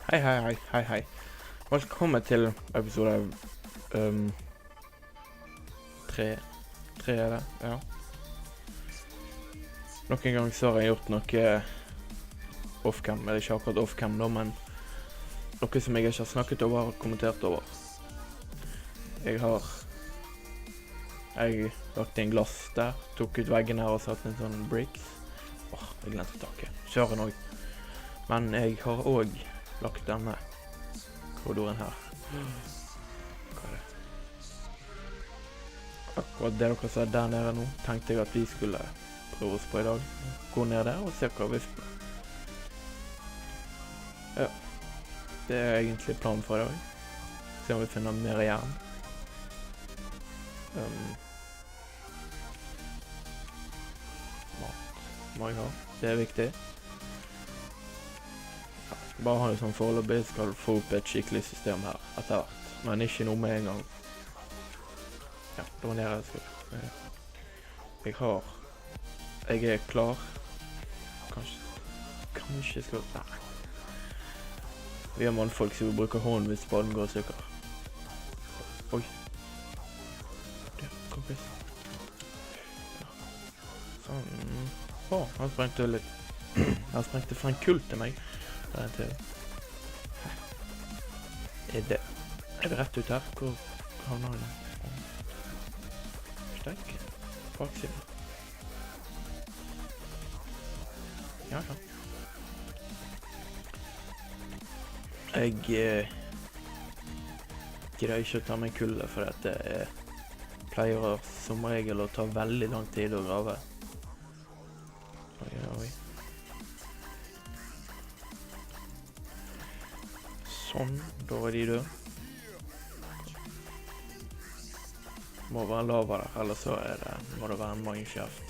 Hei. Velkommen til episode 3 er det, ja. Nok en gang så har jeg gjort noe off-cam, eller ikke akkurat off-cam da, men noe som jeg ikke har snakket over og kommentert over. Jeg lagt inn glass der, tok ut veggen her og satt en sånn bricks. Jeg glemte taket. Kjøren også. Men jeg har også lagt denne korridoren her. Hva er det? Akkurat det dere ser der nede nå, tenkte jeg at vi skulle prøve oss på i dag. Gå ned der og se hva vi får. Ja, det er egentlig planen for i dag. Se om vi finner mer jern. Mat må jeg ha, det er viktig. Bare ha det sånn foreløpig, skal få opp et skikkelig system her etter hvert. Men ikke noe med en gang. Ja, det var nede jeg skulle. Jeg er klar. Kanskje skal... Nei. Vi er mannfolk som bruker hånden hvis spaden går stykker. Oi. Det, kompis. Ja. Sånn. Han sprengte litt. Han sprengte fra en kull til meg. Er det rett ut her? Hvor havner den? Steik? Baksiden. Ja. Jeg greier ikke å ta med kullet, for det pleier som regel å ta veldig lang tid å grave. Oi. Sånn, da var de døde. Må være lava der, eller så må det være en mineshaft.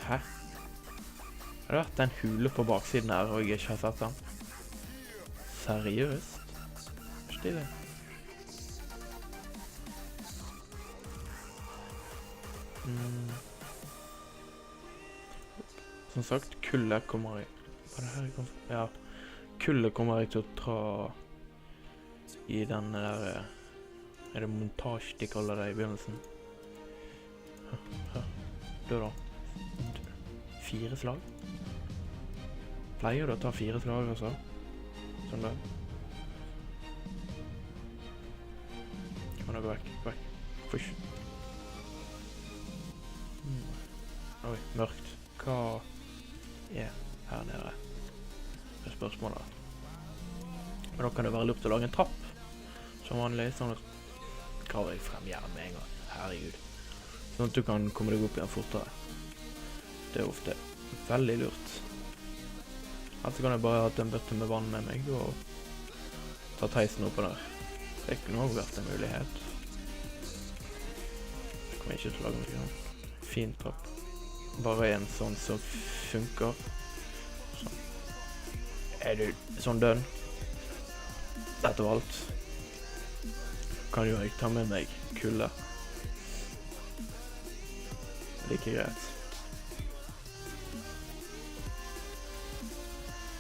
Hæ? Har det vært en hule på baksiden her, og jeg ikke har sett den? Seriøst? Stille. Som sagt, kullet kommer i... Hva er det her jeg kommer... Ja. Kullet kommer jeg til å ta i den der... Er det montasje de kaller det i begynnelsen? Død da. 4 slag. Pleier du å ta 4 slag også? Sånn der. Kan jeg gå vekk. Fush. Oi, mørkt. Hva er her nede? Det er spørsmålet. Men da kan det være lurt å lage en trapp. Som vanlig, sånn at graver jeg frem jern med en gang. Herregud. Sånn at du kan komme deg opp igjen fortere. Det er ofte veldig lurt. Altså kan jeg bare ha en bøtte med vann med meg og ta teisen oppe der. Det kunne også vært en mulighet. Det kommer ikke til å lage noe fin trapp. Bare en sånn som funker. Sånn. Er du sånn dønn? Dette var alt. Kan jo jeg ta med meg kulde. Det er ikke greit.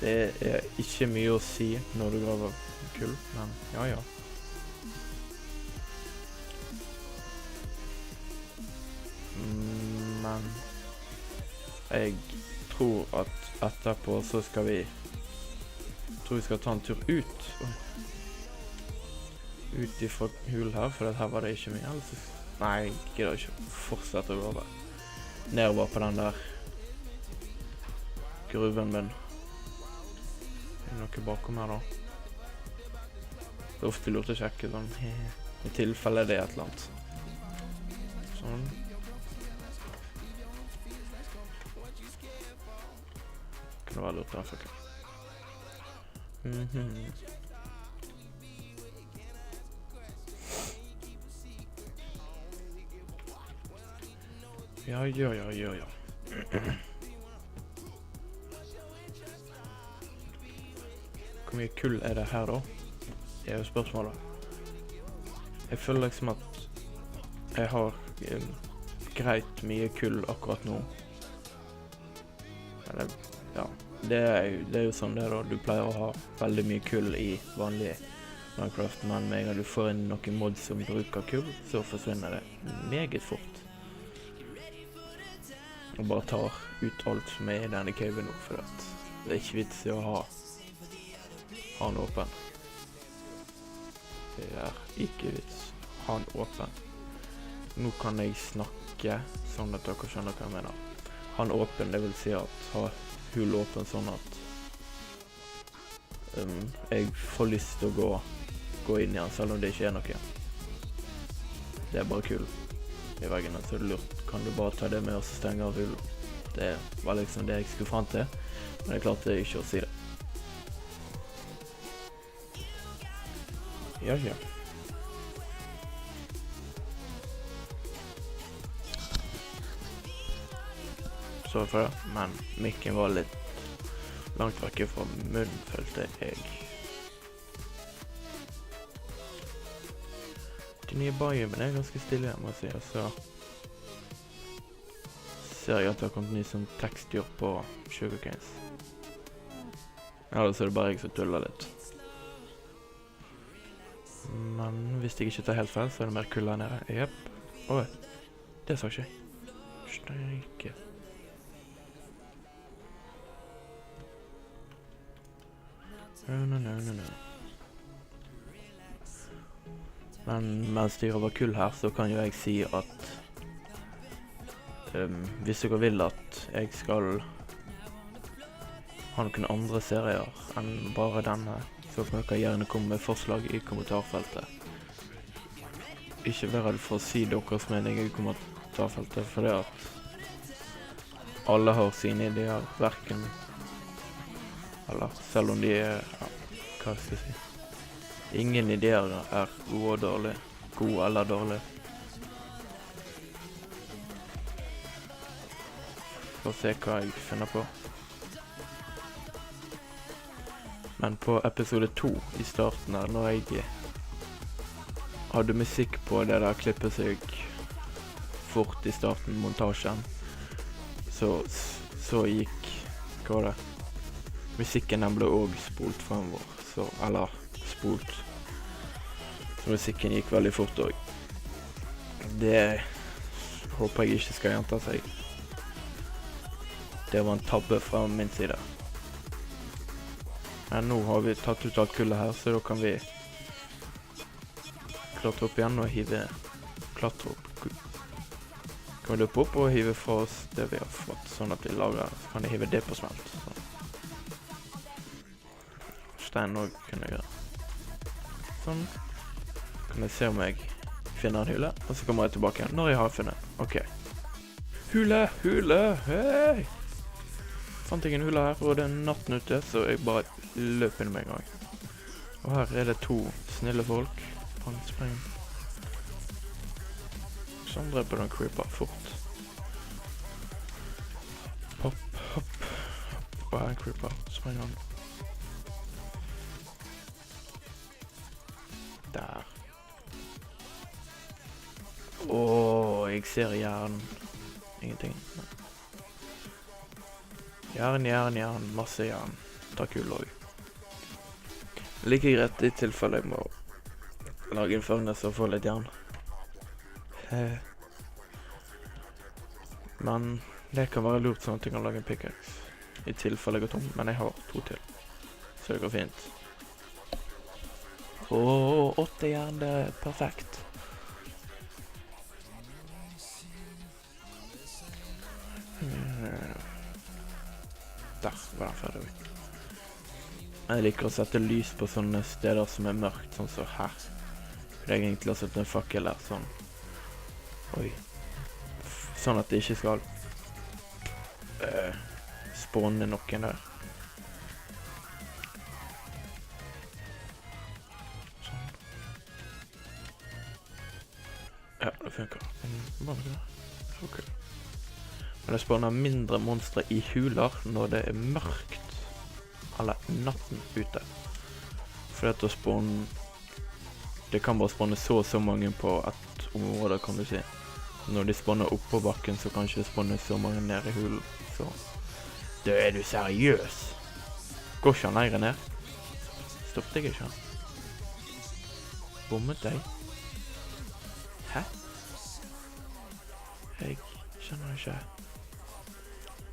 Det er ikke mye å si når du graver kull, men ja. Men jeg tror at etterpå så skal vi ta en tur ut ifra hulen her, for her var det ikke mye ellers. Nei, jeg gidder ikke fortsette å grave. Nedover på den der gruven min. Er det noe bakom her da? Det er ofte lurt å sjekke sånn, i tilfelle det er et eller annet. Sånn. Kan det være lurt der, faktisk. Ja. Hvor mye kull er det her da? Det er jo spørsmålet. Jeg føler liksom at jeg har greit mye kull akkurat nå. Eller, ja. det er jo sånn det da, du pleier å ha veldig mye kull i vanlig Minecraft, men med en gang du får inn noen mods som bruker kull, så forsvinner det meget fort. Og bare tar ut alt som er i denne caven nå, for at det er ikke vits i å ha den åpen. Det er ikke vits å ha den åpen. Nå kan jeg snakke sånn at dere skjønner hva jeg mener. Ha den åpen, det vil si at ha hull åpen sånn at jeg får lyst til å gå inn igjen, selv om det ikke er noe. Det er bare kull i veggene, så det er lurt. Kan du bare ta det med og stenge av hull? Det var liksom det jeg skulle frem til, men jeg klarte ikke å si det. Ja. Så for det, men mikken var litt langt vekke fra munnen, følte jeg. De nye biomene er ganske stille, må jeg si, og så ser jeg at det har kommet ny sånn tekstdyr på sugarcanes. Eller så er det bare jeg som tuller litt. Men hvis jeg ikke tar helt feil, så er det mer kull her nede. Jepp. Oi, det sa ikke jeg. Steike. No. Men mens det var kull her, så kan jo jeg si at hvis dere vil at jeg skal ha noen andre serier enn bare denne, så kan dere gjerne komme med forslag i kommentarfeltet. Ikke vær redd for å si deres mening i kommentarfeltet, for det at alle har sine ideer, hverken, eller selv om de er, ja, hva skal jeg si? Ingen ideer er gode og dårlige, god eller dårlig. For å se hva jeg finner på. Men på episode 2 i starten her, når jeg hadde musikk på det der klippet seg fort i starten, montasjen, så gikk, hva var det? Musikken den ble også spolt fremover, så, eller spolt. Så musikken gikk veldig fort også. Det håper jeg ikke skal gjenta seg. Det var en tabbe fra min side. Men nå har vi tatt ut alt kullet her, så da kan vi klatre opp igjen og hive, klatre opp. Kan vi løpe opp og hive fra oss det vi har fått, sånn at vi lager, så kan jeg hive det på smelt. Sånn. Stein også kunne jeg gjøre. Sånn. Kan jeg se om jeg finner en hule, og så kommer jeg tilbake igjen når jeg har funnet. Ok. Hule, hei! Fant jeg en hule her, og det er natten ute, så jeg bare løp inn med en gang. Og her er det 2 snille folk. Han sprenger. Sånn dreper den creeper fort. Hopp. Og her er en creeper. Sprenger han. Der. Jeg ser jern. Ingenting. Jern. Masse jern. Ta kul også. Like greit i tilfelle jeg må lage en furnace og få litt jern. Men det kan være lurt sånn at jeg kan lage en pickaxe. I tilfelle jeg går tom, men jeg har 2 til. Så det går fint. 8 jern, det er perfekt. Der var den ferdig. Jeg liker å sette lys på sånne steder som er mørkt, sånn som her. For jeg egentlig har sett en fakkel her, sånn. Oi. Sånn at det ikke skal spåne noen der. Sånn. Ja, det funker. Bare det. Ok. Men det spåner mindre monstre i huler når det er mørkt. Eller natten ute. For det å spåne, det kan bare spåne så mange på et område, kan du si. Når de spåner opp på bakken, så kan ikke det spåne så mange ned i hulen. Så Er du seriøs? Går ikke han lenger ned? Stoppet jeg ikke han? Bommet jeg? Hæ? Jeg skjønner ikke.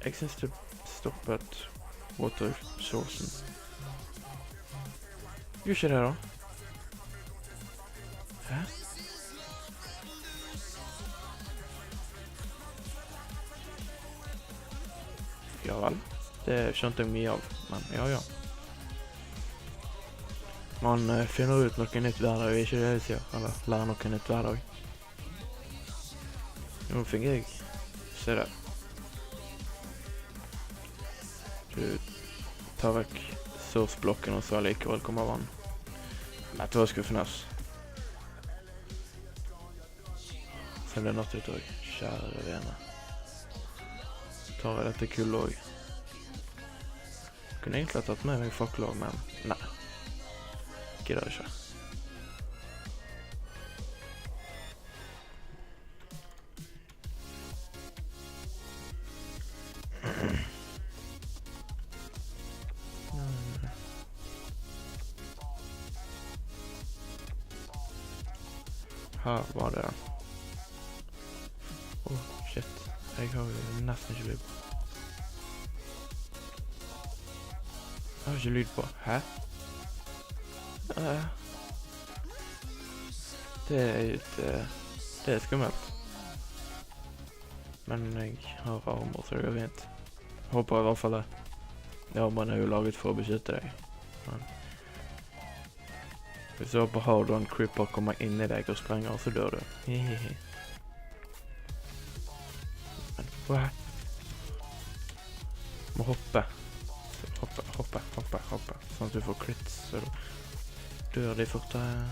Jeg synes det stoppet water sourcen. Gjør ikke det da? Hæ? Ja vel, det skjønte jeg mye av, men ja. Man finner ut noe nytt hver dag, ikke det jeg sier, eller lærer noe nytt hver dag. Nå fikk jeg se det. Du tar vekk source-blokken, og så likevel kommer vann. Dette var skuffende. Så det natt ut også, kjære vene. Tar jeg dette kullet også. Kunne egentlig ha tatt med meg fakler, men nei. Gidder ikke. Her var det. Shit. Jeg har jo nesten ikke lyd på. Jeg har ikke lyd på. Hæ? Det er skummelt. Men jeg har armer, så det går fint. Jeg håper i hvert fall det. Armene er jo laget for å beskytte deg. Men hvis du håper hard og en creeper kommer inn i deg og sprenger, så dør du. Hehehe. Hva? Må hoppe. Hoppe. Sånn at du får crits, så dør de fortere.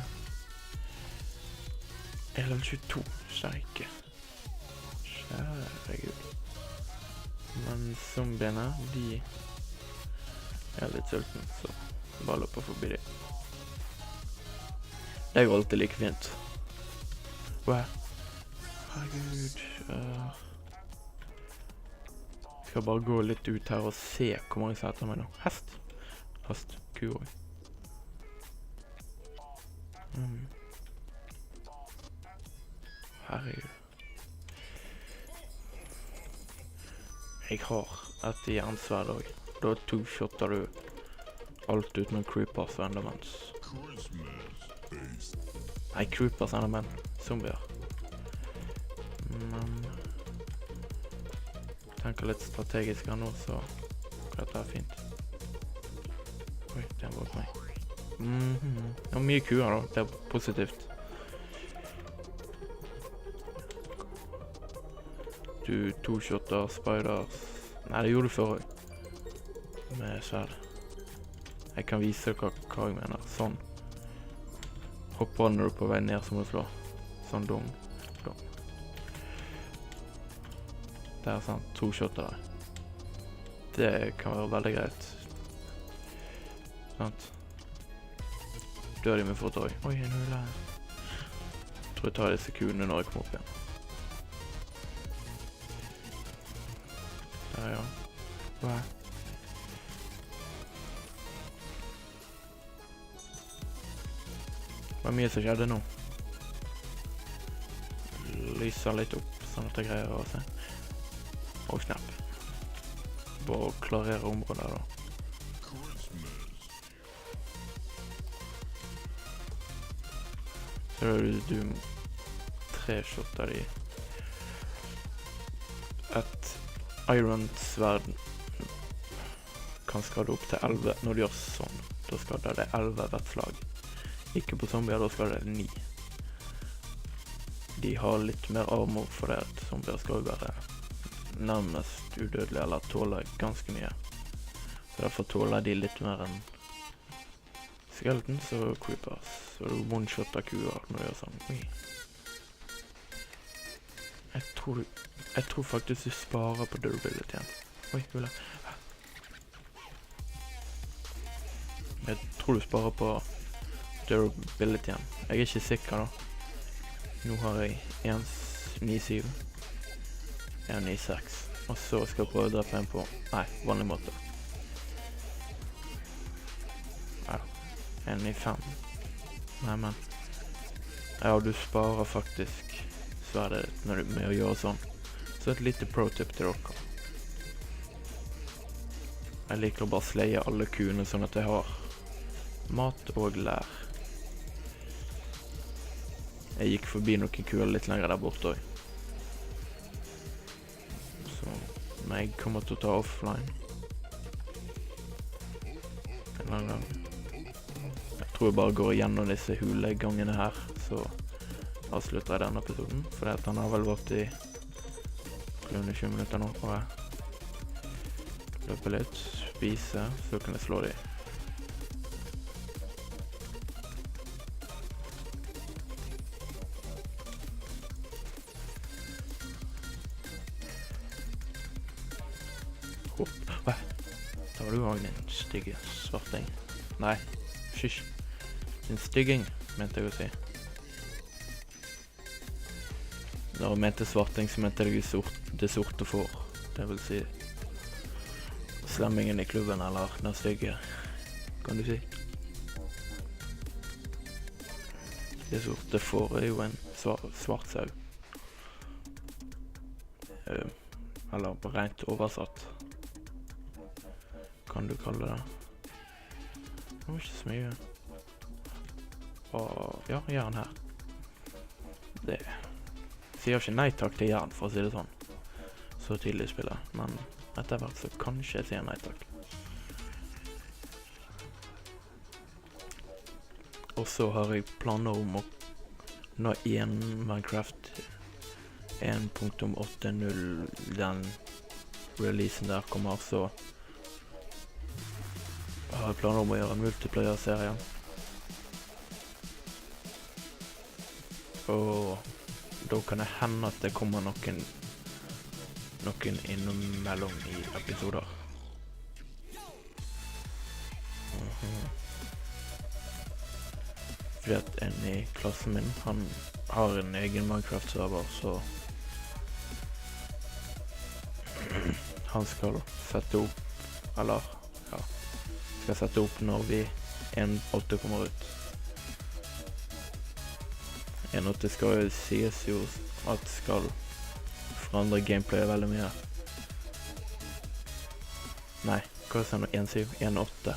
Eller 22, kjærke. Kjære Gud. Men zombiene, de er litt sulten, så bare løper forbi dem. Det er jo alltid like fint. Hva? Herregud. Skal bare gå litt ut her og se hvor mange som heter meg nå. Hest. Ku også. Herregud. Jeg har et jernsverd også. Da two-shotter du alt utenom creepers og endermans. Nei, creepers og endermenn. Zombier. Men tenker litt strategisk her nå, så dette er fint. Oi, den var på meg. Det var mye kuer da, det er positivt. Du two-shotter, spiders. Nei, det gjorde du før også. Med sverd. Jeg kan vise dere hva jeg mener. Sånn. Hopper når du er på vei ned, så må du slå. Sånn dum. Det er sånn, two-shotter der. Det kan være veldig greit. Sant? Dør de med fort også. Oi, en hule her. Jeg tror jeg tar disse kuene når jeg kommer opp igjen. Der, ja. Hva er? Det var mye som skjedde nå. Lyser litt opp, sånn at jeg greier å se. Og snap. Bare klarere området da. Så du tre-shotter de. Et iron-sverd kan skade opp til 11 når du gjør sånn. Da skader det 11 hvert slag. Ikke på zombier, da skader det 9. De har litt mer armor for det at zombier skal være nærmest udødelige eller tåler ganske mye. Så derfor tåler de litt mer enn skeletons og creepers. Så du one-shotter kuer når du gjør sånn. Oi. Jeg tror faktisk du sparer på durability igjen. Oi, hula. Jeg tror du sparer på durability igjen. Jeg er ikke sikker da. Nå har jeg 1,97. 1,96. Og så skal jeg prøve å drepe en på, nei, vanlig måte. Ja, 1 i 5. Nei, men. Ja, du sparer faktisk sverdet når du med å gjøre sånn. Så et lite pro-tip til dere. Jeg liker å bare sleie alle kuene sånn at jeg har mat og lær. Jeg gikk forbi noen kuer litt lenger der borte også. Så, men jeg kommer til å ta offline. En eller annen gang. Jeg tror jeg bare går igjennom disse hulegangene her, så avslutter jeg denne episoden. For han har vel vært i under 20 minutter nå, tror jeg. Løpe litt, spise, så kan jeg slå de. Hva? Da var du også en stygge svarting. Nei, skysj. En stygging, mente jeg å si. Når jeg mente svarting, så mente jeg det sorte får. Det vil si slemmingen i klubben, eller den stygge, kan du si. Det sorte får er jo en svart sau. Eller rent oversatt, kan du kalle det. Det var ikke så mye. Og ja, jern her. Det sier ikke nei takk til jern, for å si det sånn. Så tidlig i spillet, men etter hvert så kanskje jeg sier nei takk. Og så har jeg planer om å nå Minecraft 1.80, den releasen der kommer, så har jeg planer om å gjøre en multiplayer-serie. Og da kan det hende at det kommer noen innimellom i episoder. Fordi at en i klassen min, han har en egen Minecraft-server, så han skal sette opp, eller ja, skal sette opp når vi 1.8 kommer ut. 1.8 skal jo sies jo at skal forandre gameplayet veldig mye. Nei, hva er det? 1.7? 1.8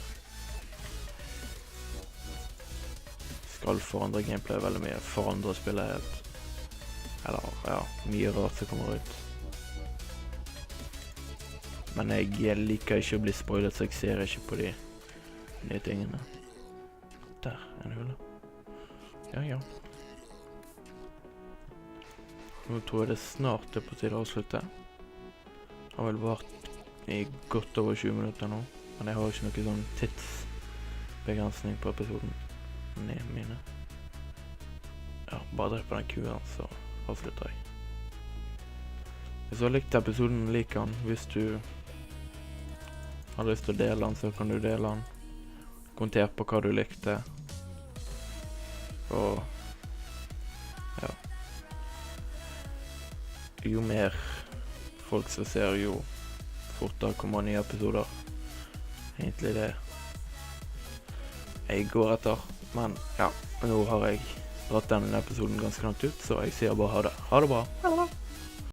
skal forandre gameplayet veldig mye. Forandre spillet helt. Eller, ja, mye rart som kommer ut. Men jeg liker ikke å bli spoilet, så jeg ser ikke på de nye tingene. Der, en hulle. Ja. Nå tror jeg det snart er på tide å avslutte. Det har vel vært i godt over 20 minutter nå, men jeg har ikke noen sånn tidsbegrensning på episoden mine. Ja, bare drepe den kuen, så avslutter jeg. Hvis du har likt episoden, lik den. Hvis du har lyst til å dele den, så kan du dele den. Kommenter på hva du likte. Og ja. Jo mer folk som ser, jo fortere kommer nye episoder. Egentlig det jeg går etter. Men ja, nå har jeg dratt denne episoden ganske langt ut, så jeg sier bare ha det. Ha det bra.